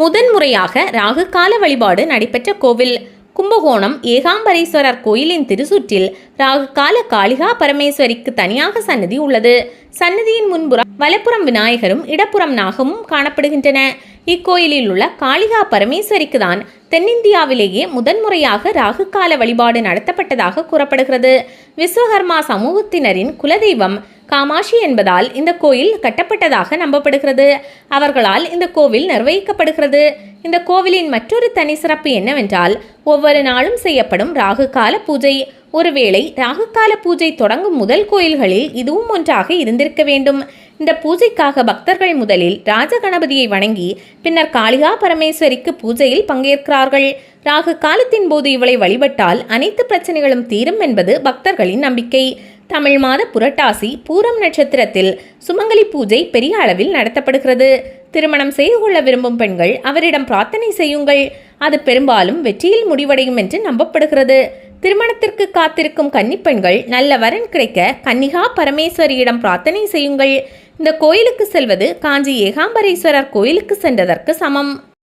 முதன்முறையாக ராகு கால வழிபாடு நடைபெற்ற கோவில் கும்பகோணம் ஏகாம்பரேஸ்வரர் கோயிலின் திருச்சுற்றில் ராகு கால காளிகா பரமேஸ்வரிக்கு தனியாக சன்னதி உள்ளது. சன்னதியின் முன்புறம் வலப்புறம் விநாயகரும் இடப்புறம் நாகமும் காணப்படுகின்றன. இக்கோயிலில் உள்ள காளிகா பரமேஸ்வரிக்கு தான் தென்னிந்தியாவிலேயே முதன்முறையாக ராகு கால வழிபாடு நடத்தப்பட்டதாக கூறப்படுகிறது. விஸ்வகர்மா சமூகத்தினரின் குலதெய்வம் காமாட்சி என்பதால் இந்த கோயில் கட்டப்பட்டதாக நம்பப்படுகிறது. அவர்களால் இந்த கோவில் நிர்வகிக்கப்படுகிறது. இந்த கோவிலின் மற்றொரு தனி சிறப்பு என்னவென்றால் ஒவ்வொரு நாளும் செய்யப்படும் ராகு கால பூஜை. ஒருவேளை ராகு கால பூஜை தொடங்கும் முதல் கோயில்களில் இதுவும் ஒன்றாக இருந்திருக்க வேண்டும். இந்த பூஜைக்காக பக்தர்கள் முதலில் ராஜகணபதியை வணங்கி பின்னர் காளிகா பரமேஸ்வரிக்கு பூஜையில் பங்கேற்கிறார்கள். ராகு காலத்தின் போது இவளை வழிபட்டால் அனைத்து பிரச்சனைகளும் தீரும் என்பது பக்தர்களின் நம்பிக்கை. தமிழ் மாத புரட்டாசி பூரம் நட்சத்திரத்தில் சுமங்கலி பூஜை பெரிய அளவில் நடத்தப்படுகிறது. திருமணம் செய்து கொள்ள விரும்பும் பெண்கள் அவரிடம் பிரார்த்தனை செய்யுங்கள். அது பெரும்பாலும் வெற்றியில் முடிவடையும் என்று நம்பப்படுகிறது. திருமணத்திற்கு காத்திருக்கும் கன்னிப்பெண்கள் நல்ல வரன் கிடைக்க கன்னிகா பரமேஸ்வரியிடம் பிரார்த்தனை செய்யுங்கள். இந்த கோயிலுக்கு செல்வது காஞ்சி ஏகாம்பரேஸ்வரர் கோயிலுக்கு சென்றதற்கு சமம்.